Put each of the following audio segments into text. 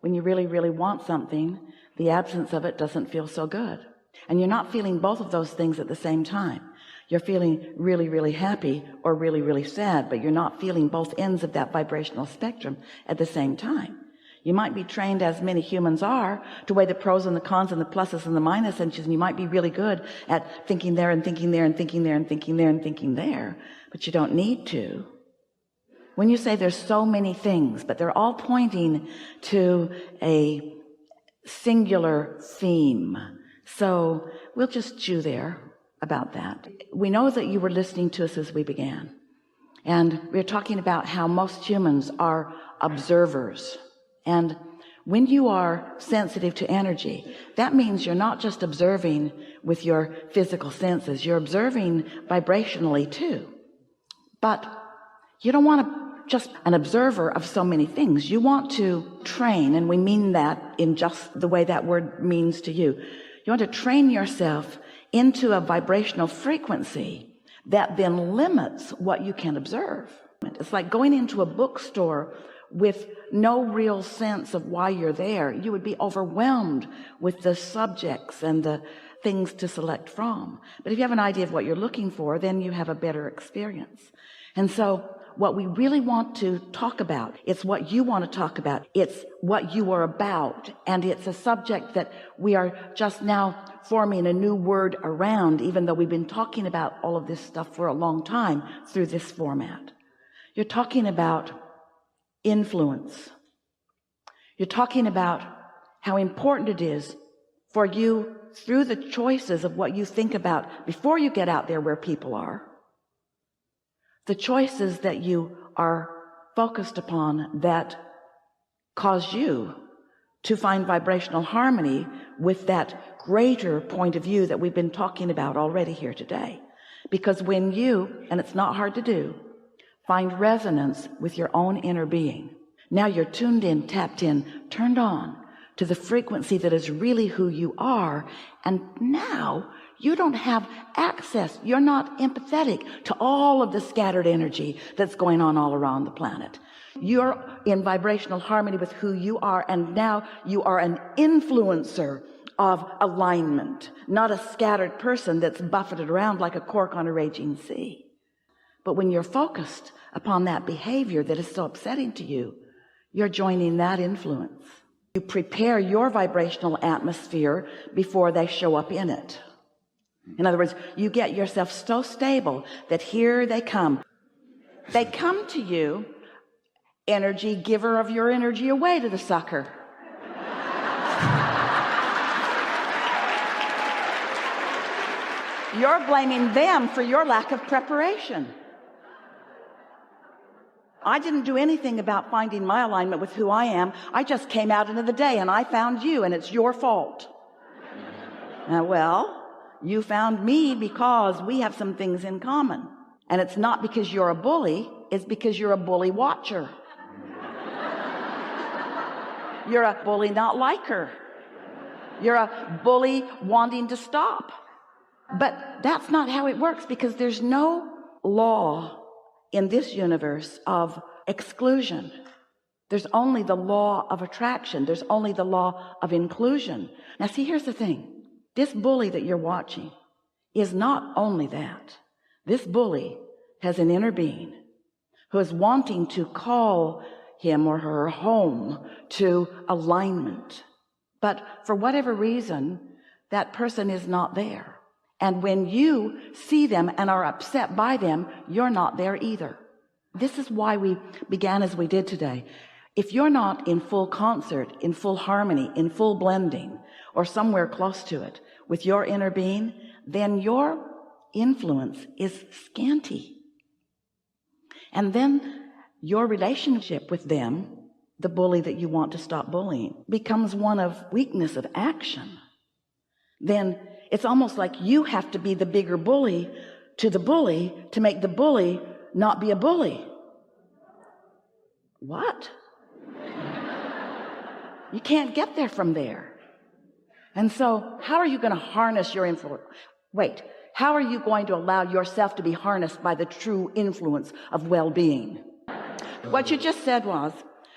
When you really, really want something, the absence of it doesn't feel so good. And you're not feeling both of those things at the same time. You're feeling really, really happy or really, really sad, but you're not feeling both ends of that vibrational spectrum at the same time. You might be trained, as many humans are, to weigh the pros and the cons and the pluses and the minuses, and you might be really good at thinking there and thinking there and thinking there and thinking there and thinking there, but you don't need to. When you say there's so many things, but they're all pointing to a singular theme, so we'll just chew there about that. We know that you were listening to us as we began, and we're talking about how most humans are observers. And when you are sensitive to energy, that means you're not just observing with your physical senses, you're observing vibrationally too. But you don't want to just an observer of so many things. You want to train, and we mean that in just the way that word means to you. You want to train yourself into a vibrational frequency that then limits what you can observe. It's like going into a bookstore with no real sense of why you're there. You would be overwhelmed with the subjects and the things to select from. But if you have an idea of what you're looking for, then you have a better experience. And so what we really want to talk about, it's what you want to talk about. It's what you are about. And it's a subject that we are just now forming a new word around, even though we've been talking about all of this stuff for a long time through this format. You're talking about influence. You're talking about how important it is for you, through the choices of what you think about before you get out there where people are, the choices that you are focused upon that cause you to find vibrational harmony with that greater point of view that we've been talking about already here today. Because when you, and it's not hard to do, find resonance with your own inner being, now you're tuned in, tapped in, turned on to the frequency that is really who you are. And now you don't have access. You're not empathetic to all of the scattered energy that's going on all around the planet. You're in vibrational harmony with who you are, and now you are an influencer of alignment, not a scattered person that's buffeted around like a cork on a raging sea. But when you're focused upon that behavior that is so upsetting to you, you're joining that influence. You prepare your vibrational atmosphere before they show up in it. In other words, you get yourself so stable that here they come. They come to you, energy giver of your energy away to the sucker. You're blaming them for your lack of preparation. I didn't do anything about finding my alignment with who I am. I just came out into the day and I found you, and it's your fault. Well, you found me because we have some things in common. And it's not because you're a bully, it's because you're a bully watcher. You're a bully not liker. You're a bully wanting to stop. But that's not how it works, because there's no law in this universe of exclusion. There's only the law of attraction. There's only the law of inclusion. Now see, here's the thing. This bully that you're watching is not only that. This bully has an inner being who is wanting to call him or her home to alignment. But for whatever reason, that person is not there. And when you see them and are upset by them, you're not there either. This is why we began as we did today. If you're not in full concert, in full harmony, in full blending, or somewhere close to it with your inner being, then your influence is scanty. And then your relationship with them, the bully that you want to stop bullying, becomes one of weakness, of action. Then it's almost like you have to be the bigger bully to make the bully not be a bully. What? You can't get there from there. And so how are you going to harness your influence? Wait, how are you going to allow yourself to be harnessed by the true influence of well-being? What you just said was,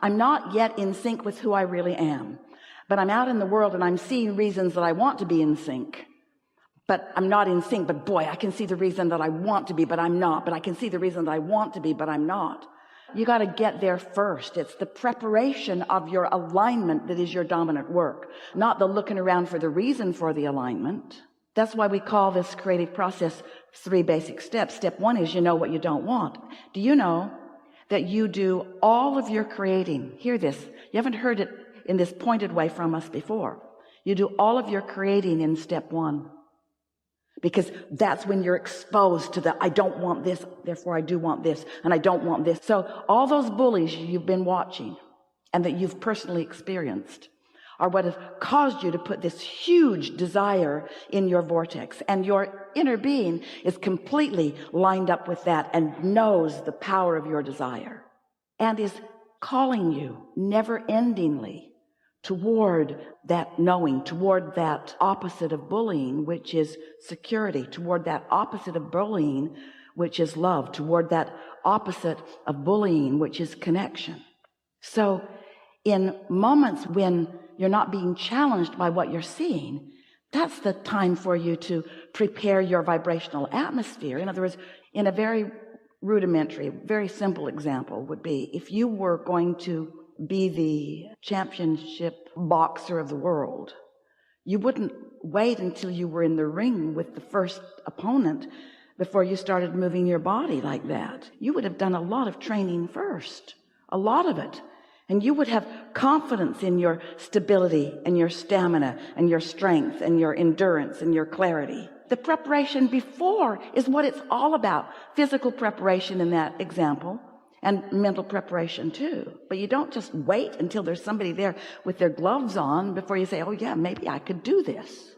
I'm not yet in sync with who I really am, but I'm out in the world and I'm seeing reasons that I want to be in sync, but I'm not in sync. But boy, I can see the reason that I want to be, but I'm not. But I can see the reason that I want to be, but I'm not. You got to get there first. It's the preparation of your alignment that is your dominant work, not the looking around for the reason for the alignment. That's why we call this creative process 3 basic steps. Step 1 is you know what you don't want. Do you know that you do all of your creating? Hear this. You haven't heard it in this pointed way from us before. You do all of your creating in step 1. Because that's when you're exposed to the, I don't want this, therefore I do want this, and I don't want this. So all those bullies you've been watching and that you've personally experienced are what have caused you to put this huge desire in your vortex. And your inner being is completely lined up with that and knows the power of your desire and is calling you never-endingly toward that knowing, toward that opposite of bullying, which is security, toward that opposite of bullying, which is love, toward that opposite of bullying, which is connection. So in moments when you're not being challenged by what you're seeing, that's the time for you to prepare your vibrational atmosphere. In other words, in a very rudimentary, very simple example would be if you were going to be the championship boxer of the world, you wouldn't wait until you were in the ring with the first opponent before you started moving your body like that. You would have done a lot of training first, a lot of it. And you would have confidence in your stability and your stamina and your strength and your endurance and your clarity. The preparation before is what it's all about. Physical preparation in that example, and mental preparation too. But you don't just wait until there's somebody there with their gloves on before you say, oh yeah, maybe I could do this.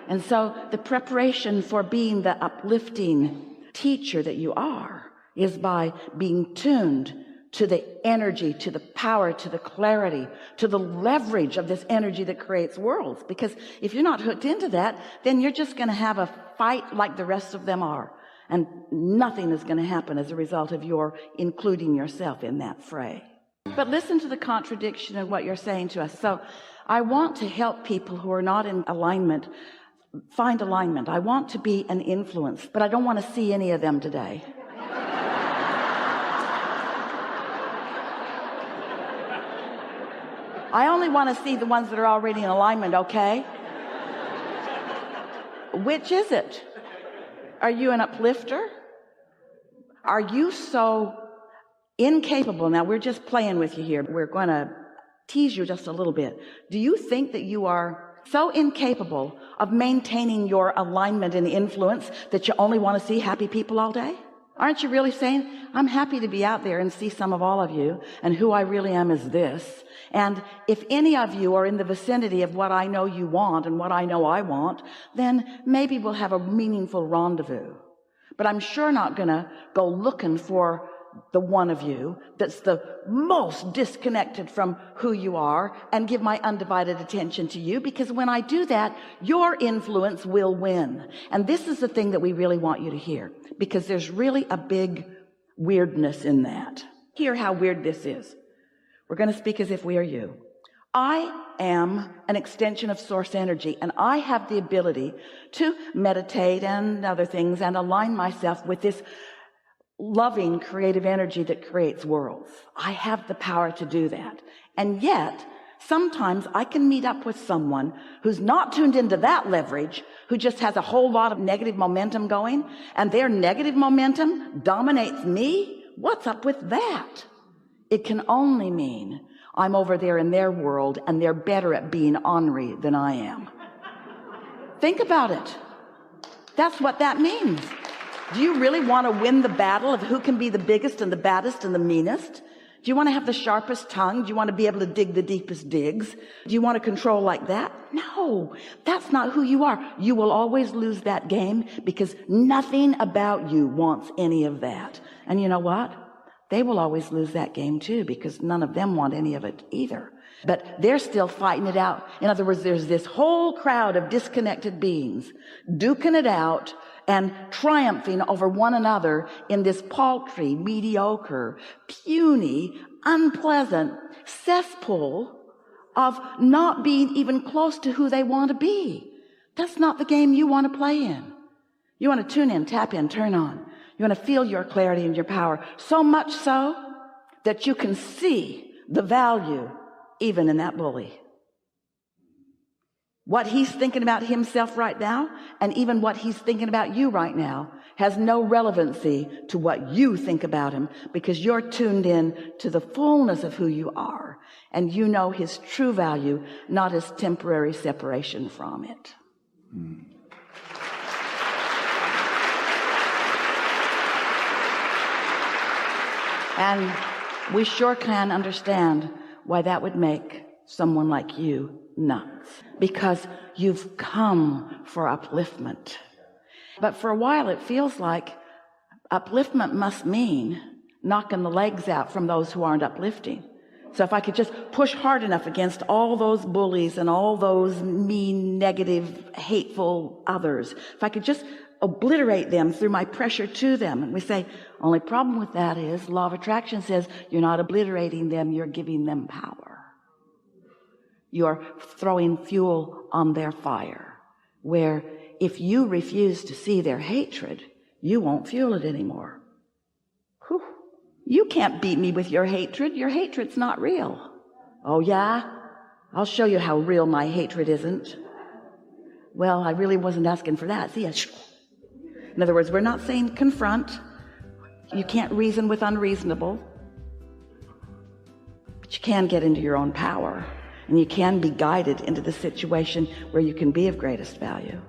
And so the preparation for being the uplifting teacher that you are is by being tuned to the energy, to the power, to the clarity, to the leverage of this energy that creates worlds. Because if you're not hooked into that, then you're just going to have a fight like the rest of them are. And nothing is going to happen as a result of your including yourself in that fray. But listen to the contradiction of what you're saying to us. So I want to help people who are not in alignment find alignment. I want to be an influence, but I don't want to see any of them today. I only want to see the ones that are already in alignment, okay? Which is it? Are you an uplifter? Are you so incapable? Now, we're just playing with you here. We're going to tease you just a little bit. Do you think that you are so incapable of maintaining your alignment and influence that you only want to see happy people all day? Aren't you really saying, I'm happy to be out there and see some of all of you, and who I really am is this. And if any of you are in the vicinity of what I know you want and what I know I want, then maybe we'll have a meaningful rendezvous. But I'm sure not going to go looking for the one of you that's the most disconnected from who you are and give my undivided attention to you, because when I do that, your influence will win. And this is the thing that we really want you to hear, because there's really a big weirdness in that. Hear how weird this is. We're going to speak as if we are you. I am an extension of source energy, and I have the ability to meditate and other things and align myself with this loving creative energy that creates worlds. I have the power to do that. And yet, sometimes I can meet up with someone who's not tuned into that leverage, who just has a whole lot of negative momentum going, and their negative momentum dominates me. What's up with that? It can only mean I'm over there in their world and they're better at being ornery than I am. Think about it. That's what that means. Do you really want to win the battle of who can be the biggest and the baddest and the meanest? Do you want to have the sharpest tongue? Do you want to be able to dig the deepest digs? Do you want to control like that? No, that's not who you are. You will always lose that game, because nothing about you wants any of that. And you know what? They will always lose that game too, because none of them want any of it either. But they're still fighting it out. In other words, there's this whole crowd of disconnected beings duking it out, and triumphing over one another in this paltry, mediocre, puny, unpleasant cesspool of not being even close to who they want to be. That's not the game you want to play in. You want to tune in, tap in, turn on. You want to feel your clarity and your power, so much so that you can see the value even in that bully. What he's thinking about himself right now, and even what he's thinking about you right now, has no relevancy to what you think about him, because you're tuned in to the fullness of who you are, and you know his true value, not his temporary separation from it. And we sure can understand why that would make someone like you nuts, because you've come for upliftment. But for a while it feels like upliftment must mean knocking the legs out from those who aren't uplifting. So if I could just push hard enough against all those bullies and all those mean, negative, hateful others, if I could just obliterate them through my pressure to them. And we say, only problem with that is law of attraction says you're not obliterating them, you're giving them power. You're throwing fuel on their fire, where if you refuse to see their hatred, you won't fuel it anymore. Whew. You can't beat me with your hatred. Your hatred's not real. Oh yeah? I'll show you how real my hatred isn't. Well, I really wasn't asking for that. See, in other words, we're not saying confront. You can't reason with unreasonable. But you can get into your own power. And you can be guided into the situation where you can be of greatest value.